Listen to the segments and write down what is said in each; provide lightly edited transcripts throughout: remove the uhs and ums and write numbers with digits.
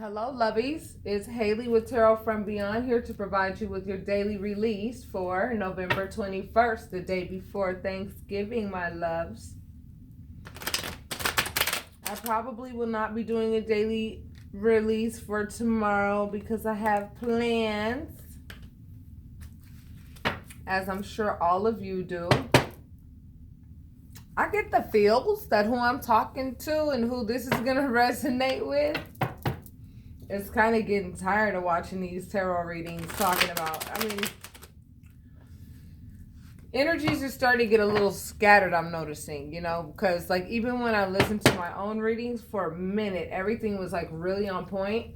Hello, lovies. It's Haley with Tarot from Beyond here to provide you with your daily release for November 21st, the day before Thanksgiving, my loves. I probably will not be doing a daily release for tomorrow because I have plans, as I'm sure all of you do. I get the feels that who I'm talking to and who this is going to resonate with. It's kind of getting tired of watching these tarot readings talking about, energies are starting to get a little scattered, I'm noticing, because like even when I listened to my own readings for a minute, everything was like really on point.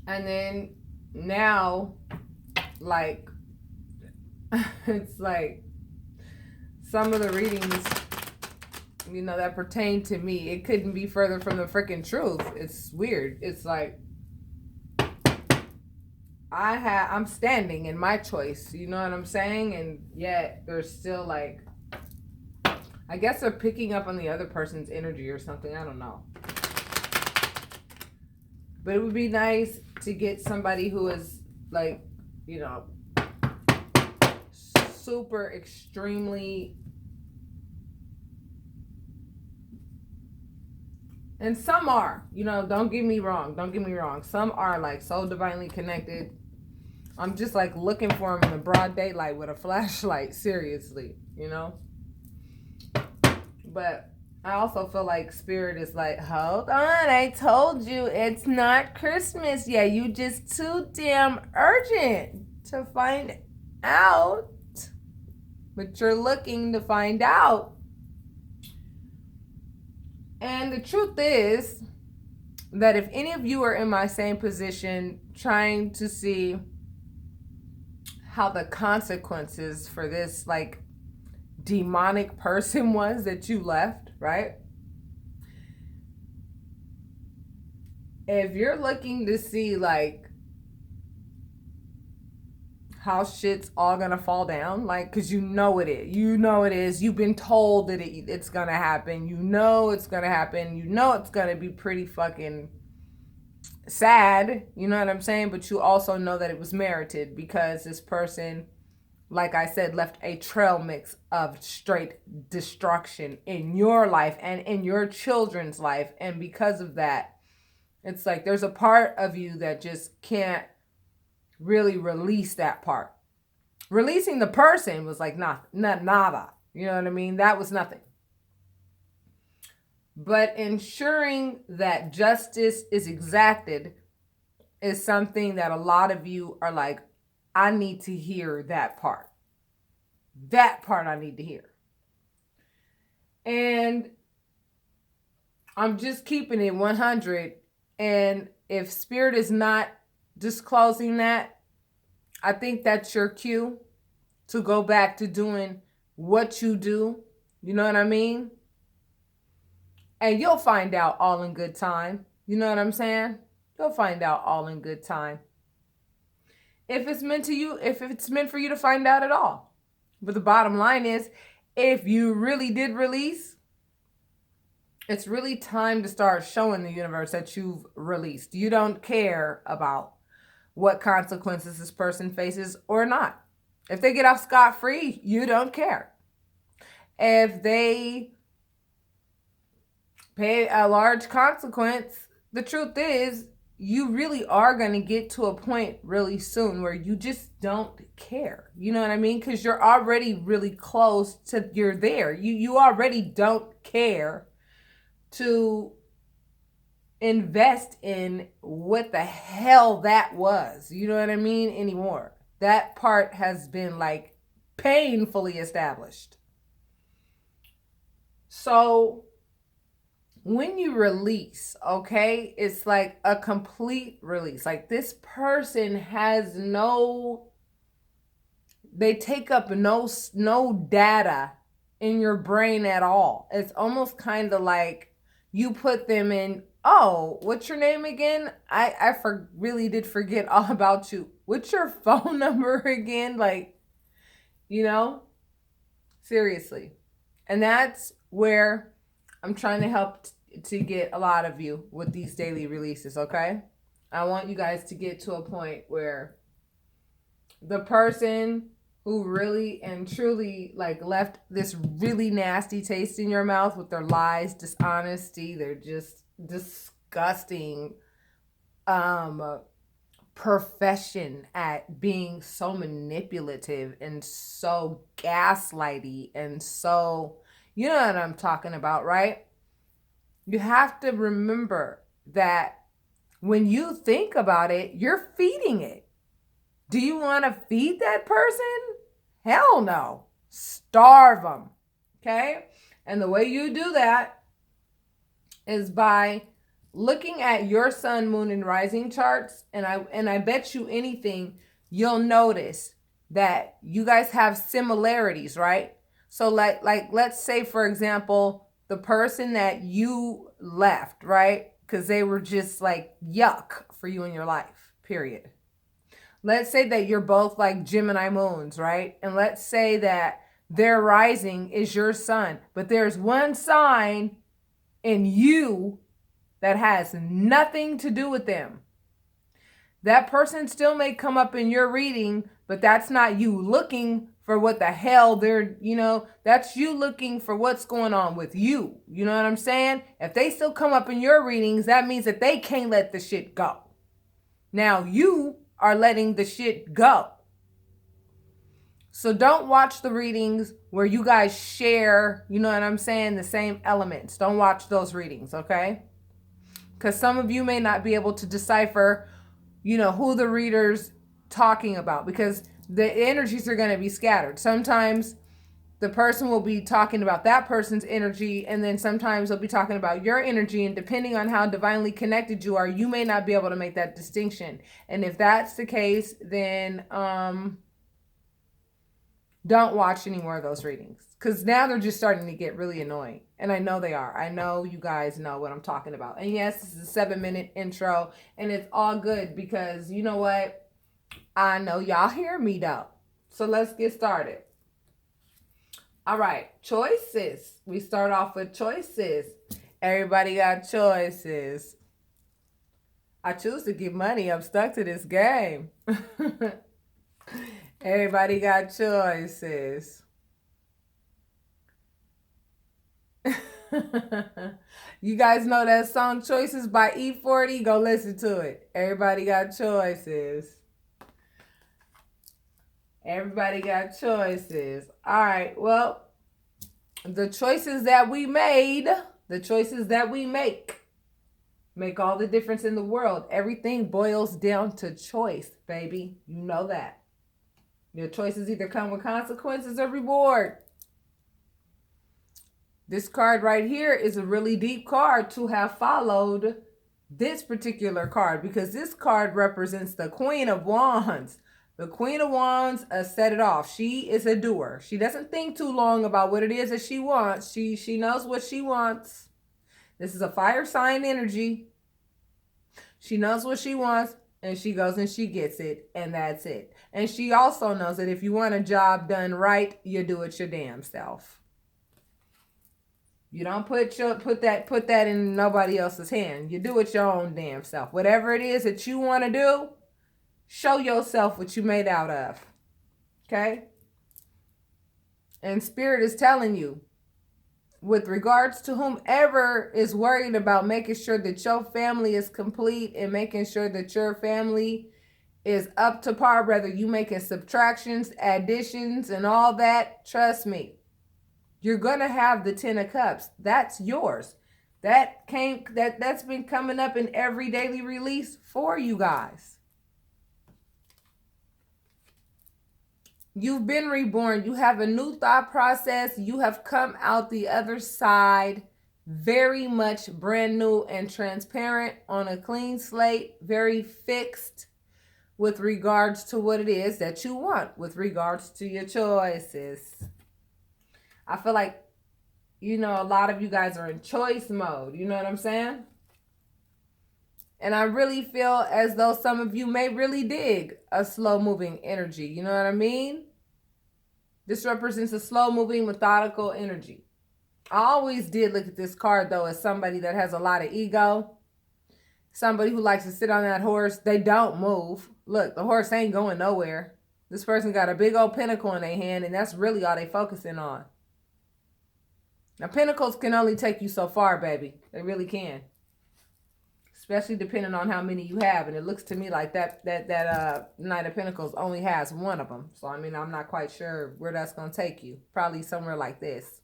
And then now, like, it's like some of the readings, that pertain to me, it couldn't be further from the freaking truth. It's weird. It's like I'm standing in my choice, you know what I'm saying? And yet there's still like, I guess they're picking up on the other person's energy or something. I don't know. But it would be nice to get somebody who is like, super extremely. And some are, don't get me wrong. Some are like so divinely connected. I'm just like looking for them in the broad daylight with a flashlight, seriously, But I also feel like spirit is like, hold on, I told you it's not Christmas yet. You just too damn urgent to find out. But you're looking to find out. And the truth is that if any of you are in my same position trying to see how the consequences for this like demonic person was that you left, right? If you're looking to see like how shit's all gonna fall down, like, cause it is, you've been told that it's gonna happen, it's gonna happen, it's gonna be pretty fucking sad, you know what I'm saying? But you also know that it was merited because this person, like I said, left a trail mix of straight destruction in your life and in your children's life. And because of that, it's like there's a part of you that just can't really release that part. Releasing the person was like nada. You know what I mean? That was nothing. But ensuring that justice is exacted is something that a lot of you are like, I need to hear that part. That part I need to hear. And I'm just keeping it 100. And if spirit is not disclosing that, I think that's your cue to go back to doing what you do. You know what I mean? And you'll find out all in good time. You know what I'm saying? You'll find out all in good time. If it's meant for you to find out at all. But the bottom line is, if you really did release, it's really time to start showing the universe that you've released. You don't care about what consequences this person faces or not. If they get off scot-free, you don't care. If they pay a large consequence, the truth is, you really are going to get to a point really soon where you just don't care. You know what I mean? Because you're already really close to, you're there. You already don't care to invest in what the hell that was. You know what I mean? Anymore. That part has been like painfully established. So when you release, okay, it's like a complete release. Like this person has they take up no data in your brain at all. It's almost kind of like you put them in, oh, what's your name again? I really did forget all about you. What's your phone number again? Like, seriously. And that's where I'm trying to help to get a lot of you with these daily releases, okay? I want you guys to get to a point where the person who really and truly like left this really nasty taste in your mouth with their lies, dishonesty, they're just disgusting profession at being so manipulative and so gaslighty and so, you know what I'm talking about, right? You have to remember that when you think about it, you're feeding it. Do you want to feed that person? Hell no. Starve them. Okay? And the way you do that is by looking at your sun, moon, and rising charts. And I bet you anything, you'll notice that you guys have similarities, right? So like let's say, for example, the person that you left, right? Because they were just like yuck for you in your life, period. Let's say that you're both like Gemini moons, right? And let's say that their rising is your sun, but there's one sign in you that has nothing to do with them. That person still may come up in your reading, but that's not you looking for what the hell they're, that's you looking for what's going on with you. You know what I'm saying? If they still come up in your readings, that means that they can't let the shit go. Now you are letting the shit go. So don't watch the readings where you guys share, you know what I'm saying, the same elements. Don't watch those readings, okay? Because some of you may not be able to decipher, who the reader's talking about, because the energies are going to be scattered. Sometimes the person will be talking about that person's energy, and then sometimes they'll be talking about your energy, and depending on how divinely connected you are, you may not be able to make that distinction. And if that's the case, then don't watch any more of those readings, because now they're just starting to get really annoying. And I know they are. I know you guys know what I'm talking about. And yes, this is a 7-minute intro, and it's all good because you know what? I know y'all hear me though. So let's get started. All right, choices. We start off with choices. Everybody got choices. I choose to give money. I'm stuck to this game. Everybody got choices. You guys know that song Choices by E40? Go listen to it. Everybody got choices. Everybody got choices. All right, well, the choices that we made, the choices that we make all the difference in the world. Everything boils down to choice, baby. You know that. Your choices either come with consequences or reward. This card right here is a really deep card to have followed this particular card, because this card represents the Queen of Wands. The Queen of Wands set it off. She is a doer. She doesn't think too long about what it is that she wants. She knows what she wants. This is a fire sign energy. She knows what she wants, and she goes and she gets it, and that's it. And she also knows that if you want a job done right, you do it your damn self. You don't put that in nobody else's hand. You do it your own damn self. Whatever it is that you want to do, show yourself what you made out of. Okay? And Spirit is telling you, with regards to whomever is worried about making sure that your family is complete and making sure that your family is up to par, whether you making subtractions, additions, and all that, trust me, you're going to have the 10 of Cups. That's yours. That's been coming up in every daily release for you guys. You've been reborn. You have a new thought process. You have come out the other side very much brand new and transparent, on a clean slate, very fixed with regards to what it is that you want, with regards to your choices. I feel like, a lot of you guys are in choice mode. You know what I'm saying? And I really feel as though some of you may really dig a slow-moving energy. You know what I mean? This represents a slow-moving, methodical energy. I always did look at this card, though, as somebody that has a lot of ego. Somebody who likes to sit on that horse. They don't move. Look, the horse ain't going nowhere. This person got a big old pentacle in their hand, and that's really all they focusing on. Now, pentacles can only take you so far, baby. They really can. Especially depending on how many you have. And it looks to me like that Knight of Pentacles only has one of them. So, I mean, I'm not quite sure where that's going to take you. Probably somewhere like this.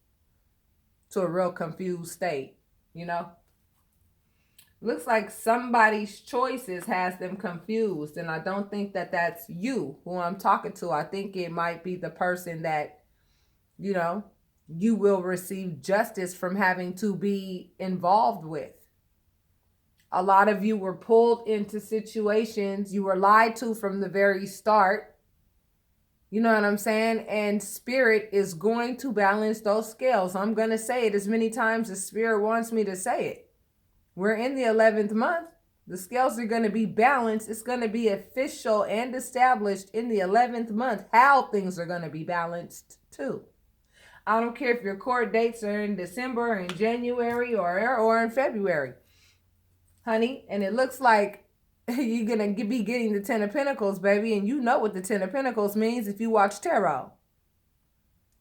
To a real confused state, you know? Looks like somebody's choices has them confused. And I don't think that that's you who I'm talking to. I think it might be the person that, you know, you will receive justice from having to be involved with. A lot of you were pulled into situations. You were lied to from the very start. You know what I'm saying? And Spirit is going to balance those scales. I'm going to say it as many times as Spirit wants me to say it. We're in the 11th month. The scales are going to be balanced. It's going to be official and established in the 11th month how things are going to be balanced too. I don't care if your court dates are in December or in January or in February, honey. And it looks like you're going to be getting the 10 of Pentacles, baby. And you know what the 10 of Pentacles means if you watch tarot.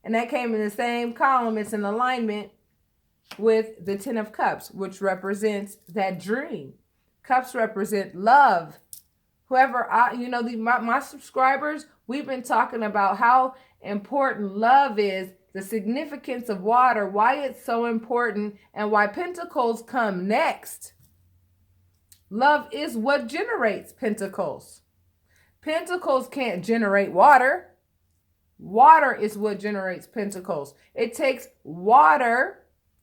And that came in the same column. It's in alignment with the 10 of Cups, which represents that dream. Cups represent love. Whoever, my subscribers, we've been talking about how important love is, the significance of water, why it's so important, and why Pentacles come next. Love is what generates Pentacles. Pentacles can't generate water. Water is what generates Pentacles. It takes water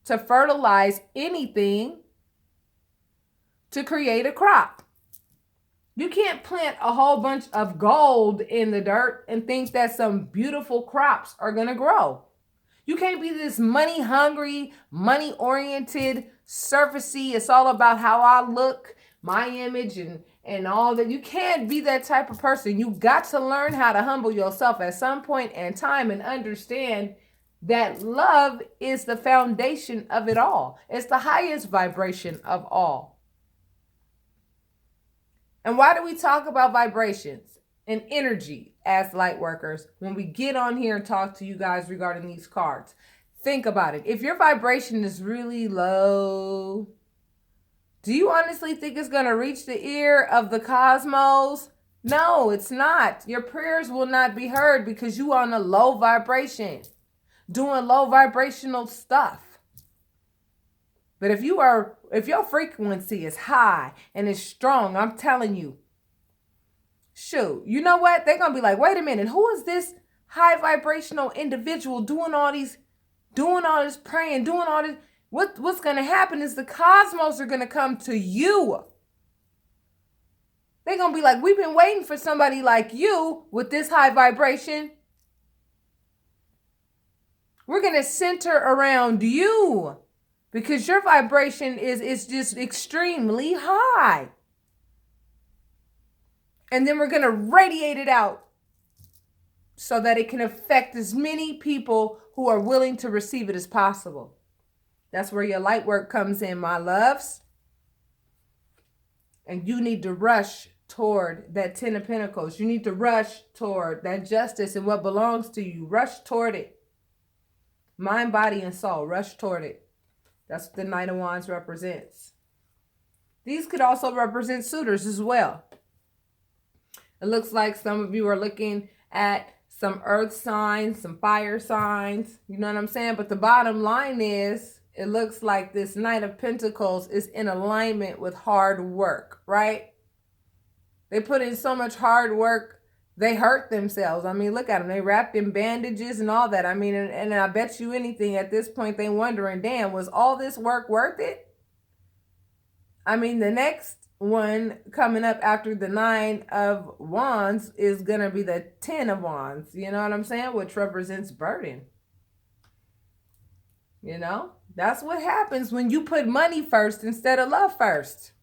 to fertilize anything to create a crop. You can't plant a whole bunch of gold in the dirt and think that some beautiful crops are going to grow. You can't be this money hungry, money oriented, surfacey. It's all about how I look, my image and all that. You can't be that type of person. You got to learn how to humble yourself at some point in time and understand that love is the foundation of it all. It's the highest vibration of all. And why do we talk about vibrations and energy as light workers when we get on here and talk to you guys regarding these cards? Think about it. If your vibration is really low, do you honestly think it's going to reach the ear of the cosmos? No, it's not. Your prayers will not be heard because you are on a low vibration, doing low vibrational stuff. But if your frequency is high and is strong, I'm telling you, shoot, you know what? They're going to be like, wait a minute, who is this high vibrational individual doing all this praying, doing all this? What's going to happen is the cosmos are going to come to you. They're going to be like, we've been waiting for somebody like you with this high vibration. We're going to center around you because your vibration is just extremely high. And then we're going to radiate it out so that it can affect as many people who are willing to receive it as possible. That's where your light work comes in, my loves. And you need to rush toward that 10 of Pentacles. You need to rush toward that justice and what belongs to you. Rush toward it. Mind, body, and soul. Rush toward it. That's what the Knight of Wands represents. These could also represent suitors as well. It looks like some of you are looking at some earth signs, some fire signs. You know what I'm saying? But the bottom line is, it looks like this Knight of Pentacles is in alignment with hard work, right? They put in so much hard work. They hurt themselves. I mean, look at them. They wrapped in bandages and all that. I mean, and I bet you anything at this point they wondering, damn, was all this work worth it? I mean, the next one coming up after the 9 of Wands is going to be the 10 of Wands. You know what I'm saying? Which represents burden. You know, that's what happens when you put money first instead of love first.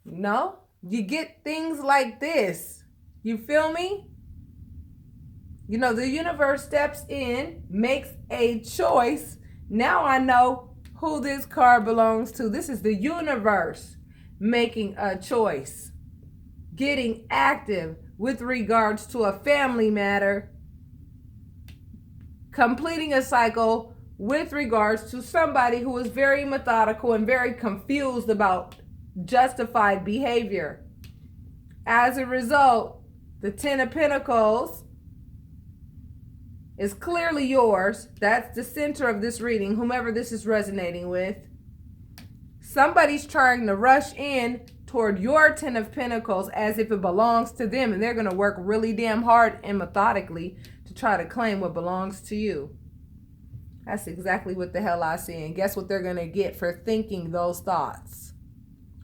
No, you get things like this. You feel me? You know, the universe steps in, makes a choice, Now I know who this card belongs to. This is the universe making a choice, getting active with regards to a family matter, completing a cycle with regards to somebody who is very methodical and very confused about justified behavior. As a result, the Ten of Pentacles is clearly yours. That's the center of this reading, whomever this is resonating with. Somebody's trying to rush in toward your Ten of Pentacles as if it belongs to them, and they're going to work really damn hard and methodically to try to claim what belongs to you. That's exactly what the hell I see. And guess what they're going to get for thinking those thoughts?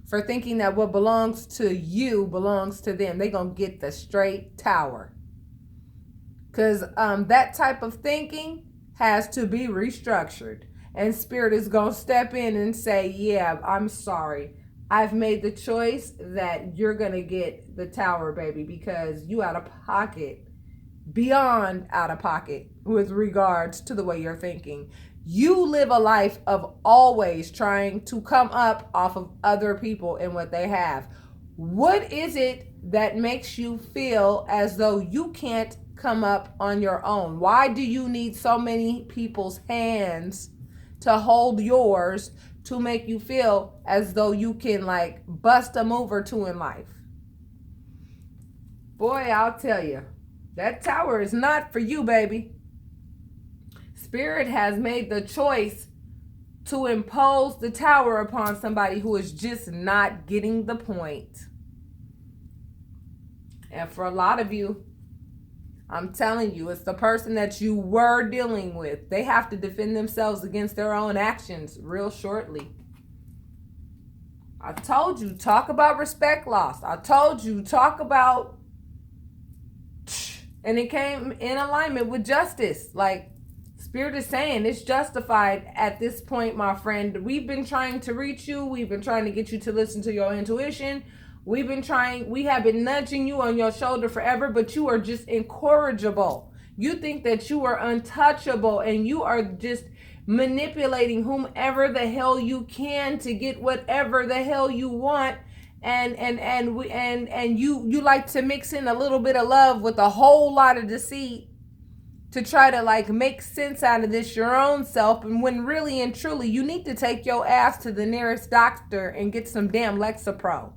For thinking that what belongs to you belongs to them. They're going to get the straight tower. Because that type of thinking has to be restructured. And Spirit is going to step in and say, yeah, I'm sorry. I've made the choice that you're going to get the tower, baby, because you out of pocket, beyond out of pocket with regards to the way you're thinking. You live a life of always trying to come up off of other people and what they have. What is it that makes you feel as though you can't come up on your own? Why do you need so many people's hands to hold yours to make you feel as though you can like bust a move or two in life? Boy, I'll tell you, that tower is not for you, baby. Spirit has made the choice to impose the tower upon somebody who is just not getting the point. And for a lot of you, I'm telling you, it's the person that you were dealing with. They have to defend themselves against their own actions real shortly. I told you, talk about respect loss. I told you, talk about... And it came in alignment with justice. Like, Spirit is saying it's justified at this point, my friend. We've been trying to reach you. We've been trying to get you to listen to your intuition. We have been nudging you on your shoulder forever, but you are just incorrigible. You think that you are untouchable, and you are just manipulating whomever the hell you can to get whatever the hell you want. And you like to mix in a little bit of love with a whole lot of deceit to try to like make sense out of this your own self, and when really and truly you need to take your ass to the nearest doctor and get some damn Lexapro,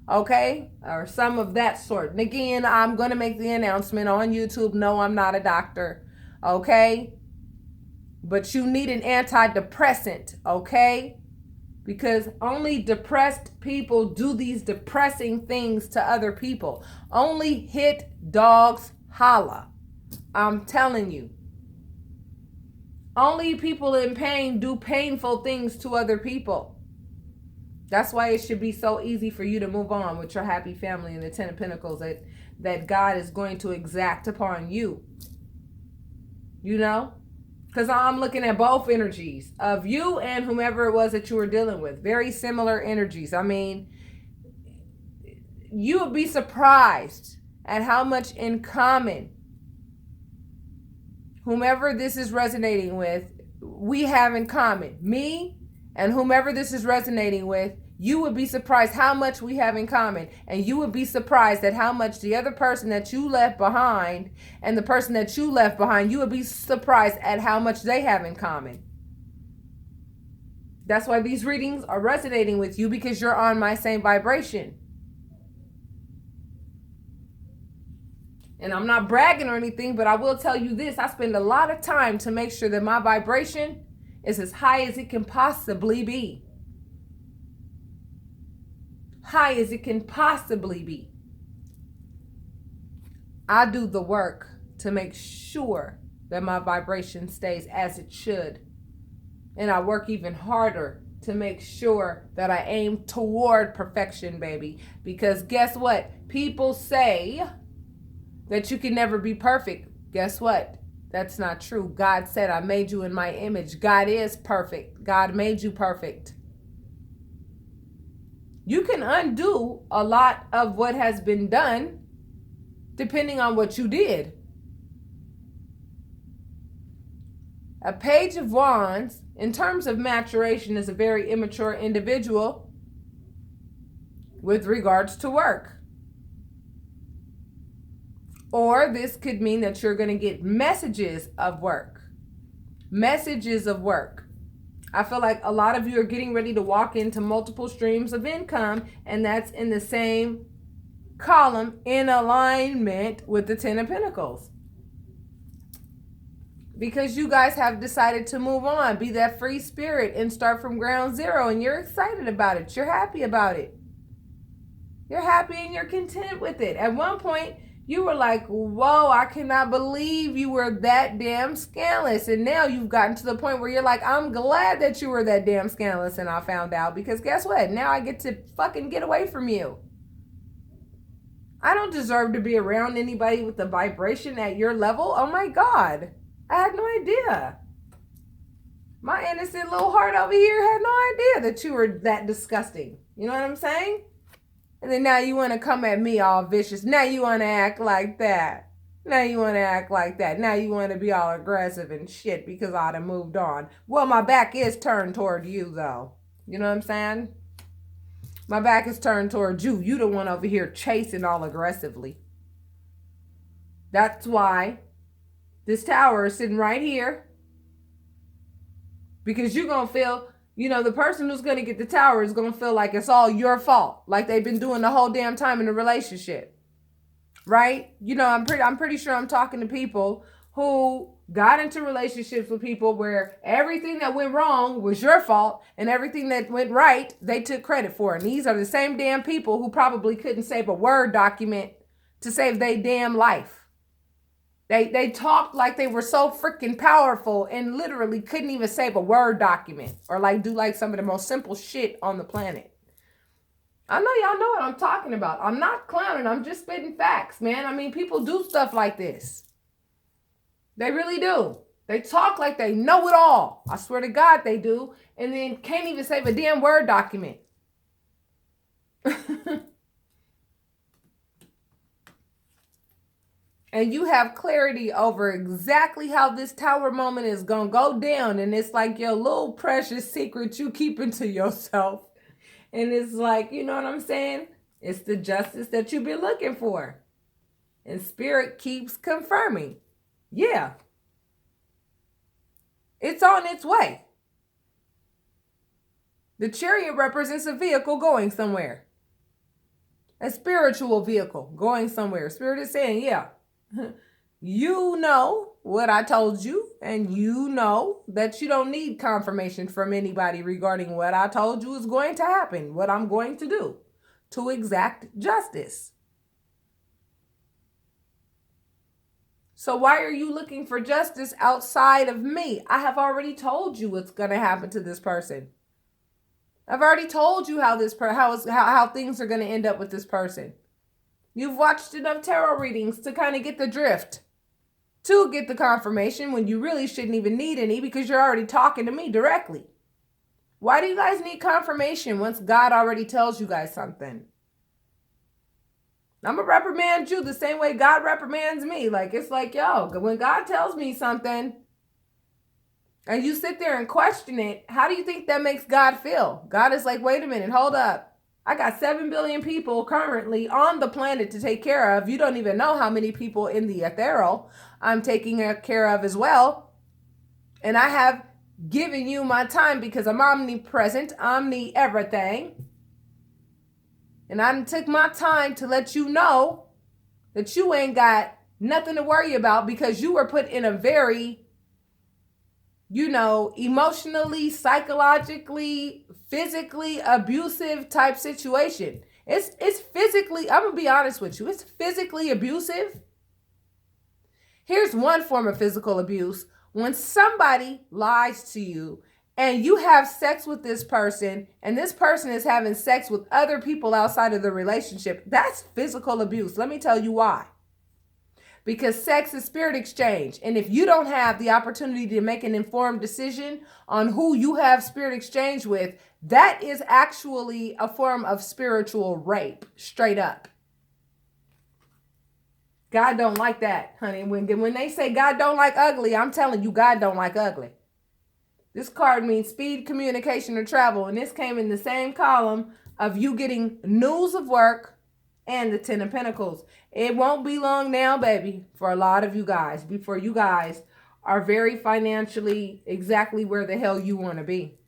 okay, or some of that sort. And again, I'm gonna make the announcement on YouTube, no, I'm not a doctor, okay, but you need an antidepressant, okay, because only depressed people do these depressing things to other people. Only hit dogs holla. I'm telling you. Only people in pain do painful things to other people. That's why it should be so easy for you to move on with your happy family and the Ten of Pentacles that God is going to exact upon you. You know? Because I'm looking at both energies of you and whomever it was that you were dealing with. Very similar energies. I mean, you would be surprised at how much in common whomever this is resonating with, we have in common. Me and whomever this is resonating with, you would be surprised how much we have in common. And you would be surprised at how much the other person that you left behind and the person that you left behind, you would be surprised at how much they have in common. That's why these readings are resonating with you, because you're on my same vibration. And I'm not bragging or anything, but I will tell you this. I spend a lot of time to make sure that my vibration is as high as it can possibly be. High as it can possibly be. I do the work to make sure that my vibration stays as it should. And I work even harder to make sure that I aim toward perfection, baby. Because guess what? People say that you can never be perfect. Guess what? That's not true. God said, I made you in my image. God is perfect. God made you perfect. You can undo a lot of what has been done depending on what you did. A Page of Wands in terms of maturation, is a very immature individual with regards to work. Or this could mean that you're going to get messages of work. Messages of work. I feel like a lot of you are getting ready to walk into multiple streams of income, and that's in the same column in alignment with the Ten of Pentacles. Because you guys have decided to move on, be that free spirit and start from ground zero, and you're excited about it. You're happy about it. You're happy and you're content with it. At one point, you were like, whoa, I cannot believe you were that damn scandalous. And now you've gotten to the point where you're like, I'm glad that you were that damn scandalous and I found out. Because guess what? Now I get to fucking get away from you. I don't deserve to be around anybody with the vibration at your level. Oh my God. I had no idea. My innocent little heart over here had no idea that you were that disgusting. You know what I'm saying? And then now you want to come at me all vicious. Now you want to act like that. Now you want to act like that. Now you want to be all aggressive and shit because I done moved on. Well, my back is turned toward you, though. You know what I'm saying? My back is turned toward you. You the one over here chasing all aggressively. That's why this tower is sitting right here. Because you're going to feel... You know, the person who's going to get the tower is going to feel like it's all your fault. Like they've been doing the whole damn time in the relationship. Right? You know, I'm pretty sure I'm talking to people who got into relationships with people where everything that went wrong was your fault and everything that went right, they took credit for. And these are the same damn people who probably couldn't save a Word document to save their damn life. They talked like they were so freaking powerful and literally couldn't even save a Word document or like do like some of the most simple shit on the planet. I know y'all know what I'm talking about. I'm not clowning. I'm just spitting facts, man. I mean, people do stuff like this. They really do. They talk like they know it all. I swear to God they do. And then can't even save a damn Word document. And you have clarity over exactly how this tower moment is going to go down. And it's like your little precious secret you keep into yourself. And it's like, you know what I'm saying? It's the justice that you've been looking for. And spirit keeps confirming. Yeah. It's on its way. The chariot represents a vehicle going somewhere. A spiritual vehicle going somewhere. Spirit is saying, yeah. You know what I told you, and you know that you don't need confirmation from anybody regarding what I told you is going to happen, what I'm going to do to exact justice. So why are you looking for justice outside of me? I have already told you what's going to happen to this person. I've already told you how things are going to end up with this person. You've watched enough tarot readings to kind of get the drift, to get the confirmation when you really shouldn't even need any because you're already talking to me directly. Why do you guys need confirmation once God already tells you guys something? I'm going to reprimand you the same way God reprimands me. Like, it's like, yo, when God tells me something and you sit there and question it, how do you think that makes God feel? God is like, wait a minute, hold up. I got 7 billion people currently on the planet to take care of. You don't even know how many people in the ethereal I'm taking care of as well. And I have given you my time because I'm omnipresent, omni-everything. And I took my time to let you know that you ain't got nothing to worry about because you were put in a very, emotionally, psychologically, physically abusive type situation. It's physically, I'm going to be honest with you, it's physically abusive. Here's one form of physical abuse. When somebody lies to you and you have sex with this person and this person is having sex with other people outside of the relationship, that's physical abuse. Let me tell you why. Because sex is spirit exchange. And if you don't have the opportunity to make an informed decision on who you have spirit exchange with, that is actually a form of spiritual rape, straight up. God don't like that, honey. When they say God don't like ugly, I'm telling you, God don't like ugly. This card means speed, communication, or travel. And this came in the same column of you getting news of work and the 10 of Pentacles. It won't be long now, baby, for a lot of you guys, before you guys are very financially exactly where the hell you want to be.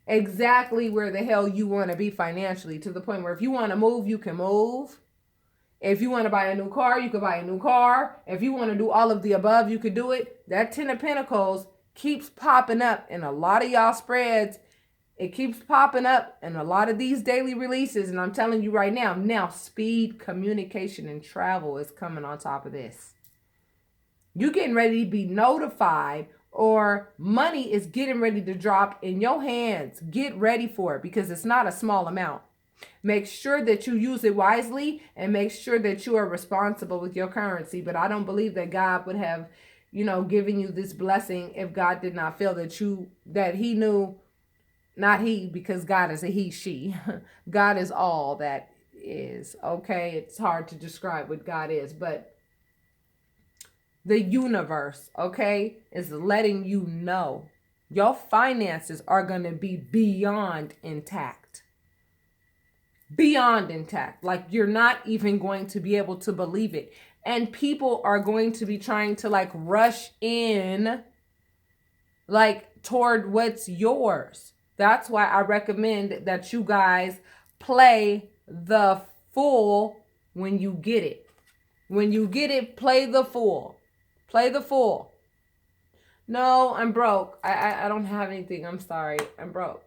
Exactly where the hell you want to be financially, to the point where if you want to move, you can move. If you want to buy a new car, you can buy a new car. If you want to do all of the above, you could do it. That 10 of Pentacles keeps popping up in a lot of y'all spreads. It keeps popping up in a lot of these daily releases. And I'm telling you right now, speed, communication, and travel is coming on top of this. You're getting ready to be notified, or money is getting ready to drop in your hands. Get ready for it, because it's not a small amount. Make sure that you use it wisely, and make sure that you are responsible with your currency. But I don't believe that God would have, given you this blessing if God did not feel that he knew, not he, because God is a he, she. God is all that is, okay? It's hard to describe what God is, but the universe, okay, is letting you know your finances are going to be beyond intact. Beyond intact. Like, you're not even going to be able to believe it. And people are going to be trying to rush in toward what's yours. That's why I recommend that you guys play the Fool when you get it. When you get it, play the Fool. Play the Fool. No, I'm broke. I don't have anything. I'm sorry. I'm broke.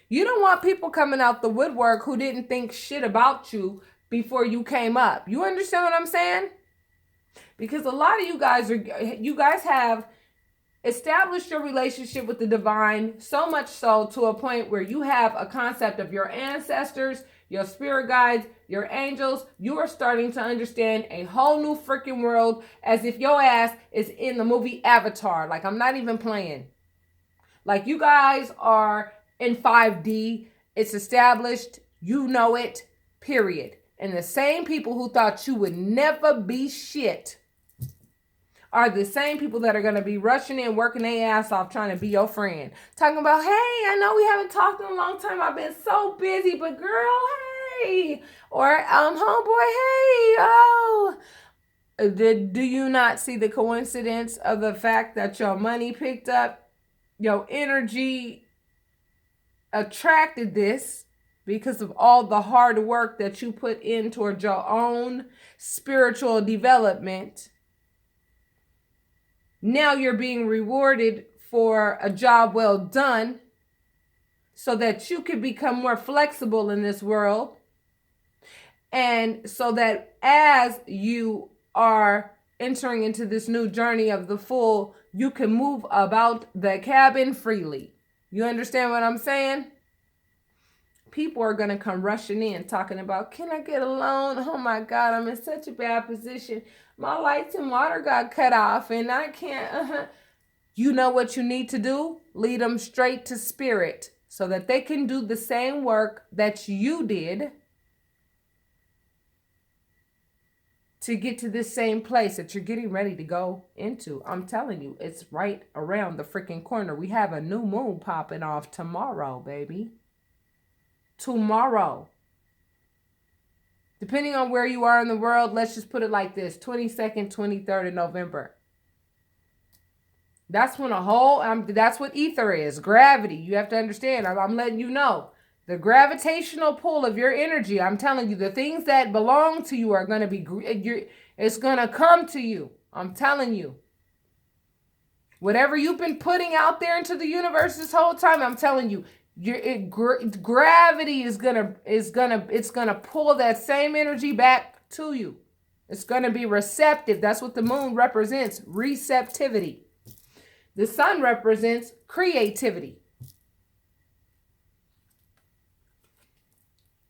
You don't want people coming out the woodwork who didn't think shit about you before you came up. You understand what I'm saying? Because a lot of you guys have established your relationship with the divine, so much so to a point where you have a concept of your ancestors, your spirit guides, your angels. You are starting to understand a whole new freaking world, as if your ass is in the movie Avatar. I'm not even playing. You guys are in 5D. It's established. You know it, period. And the same people who thought you would never be shit are the same people that are going to be rushing in, working their ass off, trying to be your friend. Talking about, hey, I know we haven't talked in a long time. I've been so busy, but girl, hey. Or, homeboy, hey, oh. Do you not see the coincidence of the fact that your money picked up, your energy attracted this because of all the hard work that you put in toward your own spiritual development? Now you're being rewarded for a job well done, so that you can become more flexible in this world. And so that as you are entering into this new journey of the Fool, you can move about the cabin freely. You understand what I'm saying? People are going to come rushing in talking about, can I get a loan? Oh my God, I'm in such a bad position. My lights and water got cut off and I can't. You know what you need to do? Lead them straight to spirit so that they can do the same work that you did to get to this same place that you're getting ready to go into. I'm telling you, it's right around the freaking corner. We have a new moon popping off tomorrow, baby. Tomorrow. Depending on where you are in the world, let's just put it like this: 22nd, 23rd of November. That's when that's what ether is, gravity. You have to understand. I'm letting you know. The gravitational pull of your energy, I'm telling you, the things that belong to you are going to be, it's going to come to you. I'm telling you. Whatever you've been putting out there into the universe this whole time, I'm telling you, gravity is gonna pull that same energy back to you. It's gonna be receptive. That's what the moon represents, receptivity. The sun represents creativity.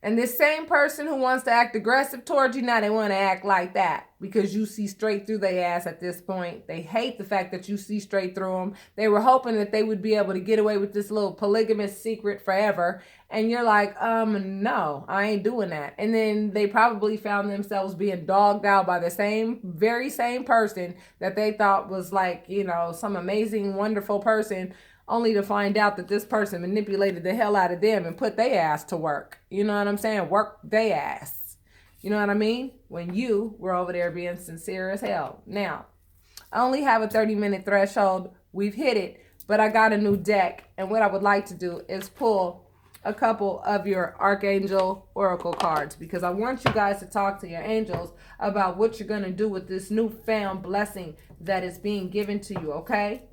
And this same person who wants to act aggressive towards you, now they want to act like that because you see straight through their ass at this point. They hate the fact that you see straight through them. They were hoping that they would be able to get away with this little polygamous secret forever. And you're like, no, I ain't doing that. And then they probably found themselves being dogged out by the very same person that they thought was like, you know, some amazing, wonderful person, only to find out that this person manipulated the hell out of them and put their ass to work. You know what I'm saying? Work their ass. You know what I mean? When you were over there being sincere as hell. Now, I only have a 30-minute threshold. We've hit it, but I got a new deck. And what I would like to do is pull a couple of your Archangel Oracle cards, because I want you guys to talk to your angels about what you're going to do with this newfound blessing that is being given to you, okay?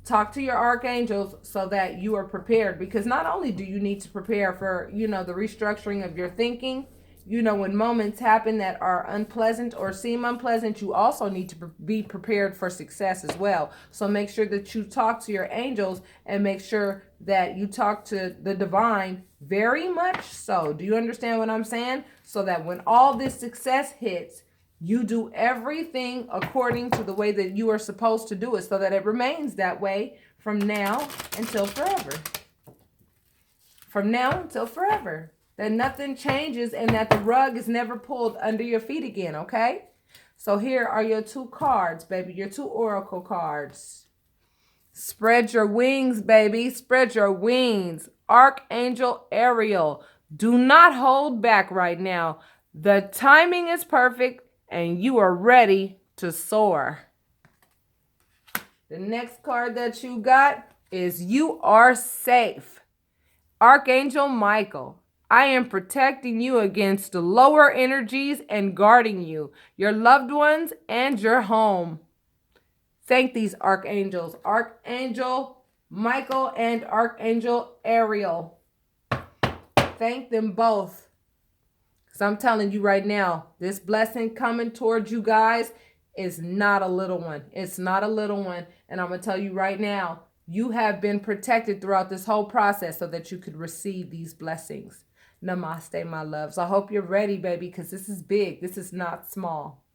Talk to your archangels so that you are prepared, because not only do you need to prepare for, you know, the restructuring of your thinking, you know, when moments happen that are unpleasant or seem unpleasant, you also need to be prepared for success as well. So make sure that you talk to your angels and make sure that you talk to the divine very much so. Do you understand what I'm saying? So that when all this success hits, you do everything according to the way that you are supposed to do it, so that it remains that way from now until forever. From now until forever. That nothing changes and that the rug is never pulled under your feet again, okay? So here are your two cards, baby. Your two oracle cards. Spread your wings, baby. Spread your wings. Archangel Ariel. Do not hold back right now. The timing is perfect and you are ready to soar. The next card that you got is you are safe. Archangel Michael, I am protecting you against the lower energies and guarding you, your loved ones, and your home. Thank these archangels, Archangel Michael and Archangel Ariel. Thank them both. So I'm telling you right now, this blessing coming towards you guys is not a little one. It's not a little one. And I'm going to tell you right now, you have been protected throughout this whole process so that you could receive these blessings. Namaste, my loves. I hope you're ready, baby, because this is big. This is not small.